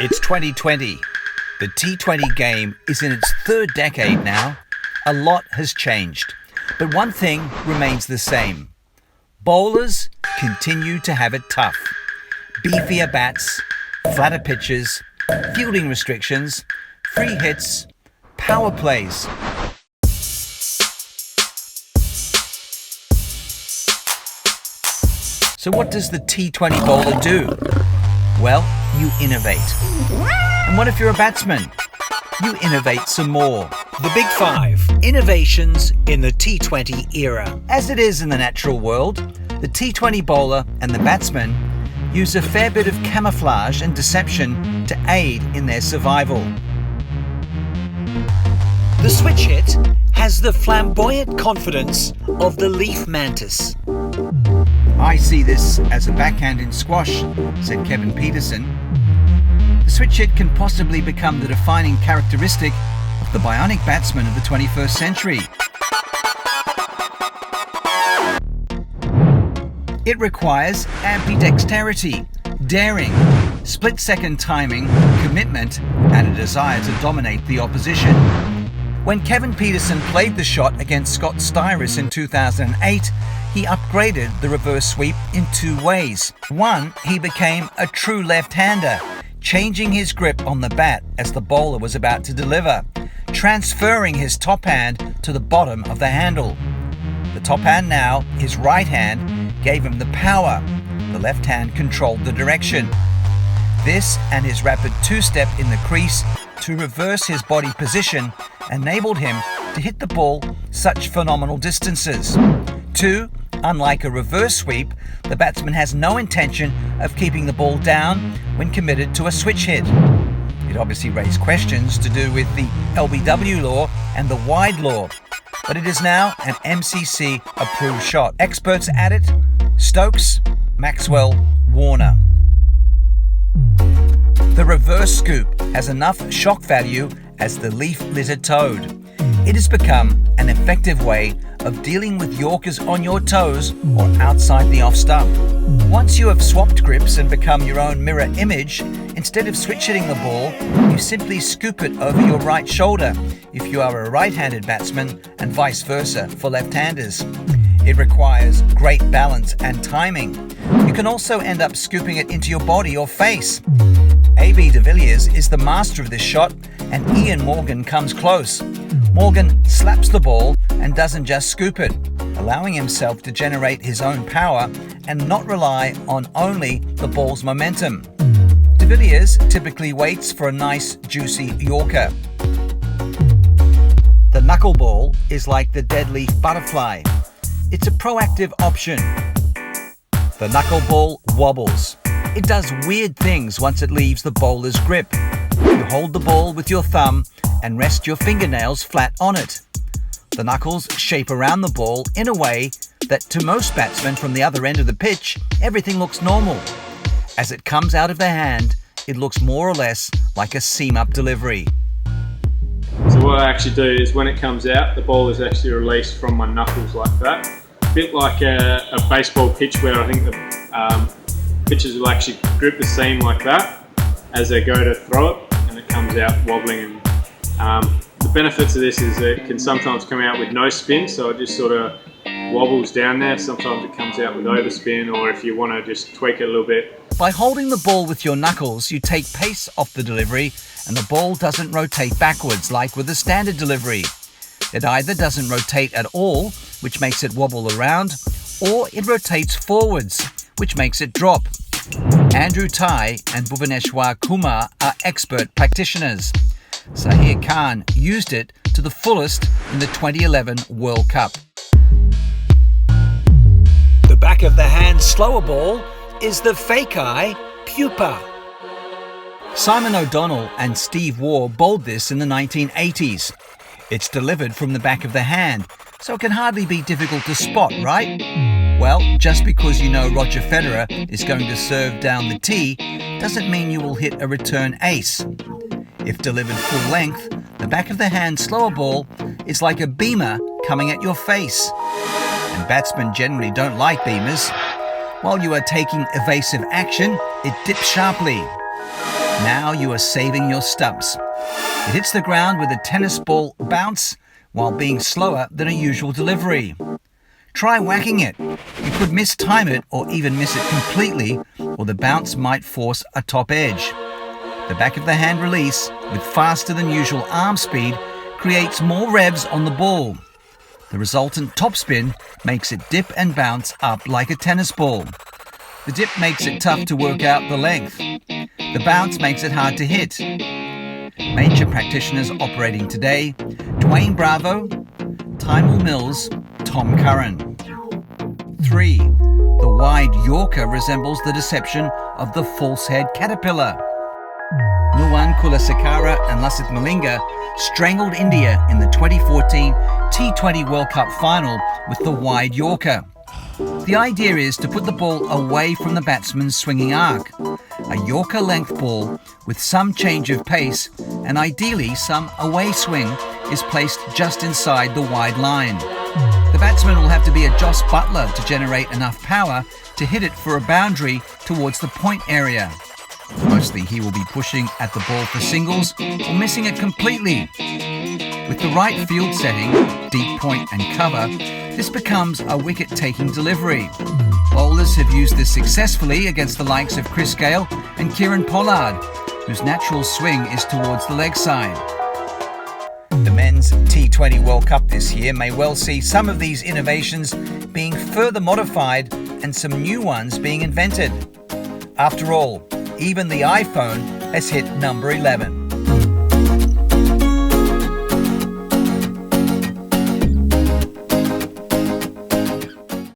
It's 2020. The T20 game is in its third decade now. A lot has changed, but one thing remains the same. Bowlers continue to have it tough. Beefier bats, flatter pitches, fielding restrictions, free hits, power plays. So what does the T20 bowler do? Well, you innovate. And what if you're a batsman? You innovate some more. The Big Five. Innovations in the T20 era. As it is in the natural world, the T20 bowler and the batsman use a fair bit of camouflage and deception to aid in their survival. The switch hit has the flamboyant confidence of the leaf mantis. I see this as a backhand in squash, said Kevin Peterson. The switch hit can possibly become the defining characteristic of the bionic batsman of the 21st century. It requires ambidexterity, daring, split-second timing, commitment, and a desire to dominate the opposition. When Kevin Peterson played the shot against Scott Styris in 2008, he upgraded the reverse sweep in two ways. One, he became a true left-hander, changing his grip on the bat as the bowler was about to deliver, transferring his top hand to the bottom of the handle. The top hand now, his right hand, gave him the power. The left hand controlled the direction. This and his rapid two-step in the crease to reverse his body position enabled him to hit the ball such phenomenal distances. Two, unlike a reverse sweep, the batsman has no intention of keeping the ball down when committed to a switch hit. It obviously raised questions to do with the LBW law and the wide law, but it is now an MCC approved shot. Experts at it: Stokes, Maxwell, Warner. The reverse scoop has enough shock value as the leaf-littered toad. It has become an effective way of dealing with Yorkers on your toes or outside the off stump. Once you have swapped grips and become your own mirror image, instead of switch hitting the ball, you simply scoop it over your right shoulder if you are a right-handed batsman, and vice versa for left-handers. It requires great balance and timing. You can also end up scooping it into your body or face. A.B. de Villiers is the master of this shot, and Ian Morgan comes close. Morgan slaps the ball and doesn't just scoop it, allowing himself to generate his own power and not rely on only the ball's momentum. De Villiers typically waits for a nice, juicy Yorker. The knuckleball is like the dead leaf butterfly. It's a proactive option. The knuckleball wobbles. It does weird things once it leaves the bowler's grip. You hold the ball with your thumb and rest your fingernails flat on it. The knuckles shape around the ball in a way that to most batsmen from the other end of the pitch, everything looks normal. As it comes out of the hand, it looks more or less like a seam-up delivery. So what I actually do is when it comes out, the ball is actually released from my knuckles like that. A bit like a baseball pitch where I think the pitchers will actually grip the seam like that as they go to throw it, and it comes out wobbling. And the benefits of this is that it can sometimes come out with no spin, so it just sort of wobbles down there. Sometimes it comes out with overspin, or if you want to just tweak it a little bit. By holding the ball with your knuckles, you take pace off the delivery and the ball doesn't rotate backwards like with a standard delivery. It either doesn't rotate at all, which makes it wobble around, or it rotates forwards, which makes it drop. Andrew Tai and Bhuvaneshwar Kumar are expert practitioners. Sahir Khan used it to the fullest in the 2011 World Cup. The back of the hand slower ball is the fake eye pupa. Simon O'Donnell and Steve Waugh bowled this in the 1980s. It's delivered from the back of the hand, so it can hardly be difficult to spot, right? Well, just because you know Roger Federer is going to serve down the tee doesn't mean you will hit a return ace. If delivered full length, the back of the hand slower ball is like a beamer coming at your face. And batsmen generally don't like beamers. While you are taking evasive action, it dips sharply. Now you are saving your stumps. It hits the ground with a tennis ball bounce while being slower than a usual delivery. Try whacking it. You could mistime it or even miss it completely, or the bounce might force a top edge. The back of the hand release, with faster than usual arm speed, creates more revs on the ball. The resultant topspin makes it dip and bounce up like a tennis ball. The dip makes it tough to work out the length. The bounce makes it hard to hit. Major practitioners operating today: Dwayne Bravo, Tymel Mills, Tom Curran. 3. The wide Yorker resembles the deception of the false head caterpillar. Nuwan Kulasekara and Lasith Malinga strangled India in the 2014 T20 World Cup final with the wide Yorker. The idea is to put the ball away from the batsman's swinging arc. A Yorker length ball with some change of pace and ideally some away swing is placed just inside the wide line. The batsman will have to be a Joss Butler to generate enough power to hit it for a boundary towards the point area. Mostly he will be pushing at the ball for singles or missing it completely. With the right field setting, deep point and cover, this becomes a wicket-taking delivery. Bowlers have used this successfully against the likes of Chris Gayle and Kieran Pollard, whose natural swing is towards the leg side. The men's T20 World Cup this year may well see some of these innovations being further modified and some new ones being invented. After all, even the iPhone has hit number 11.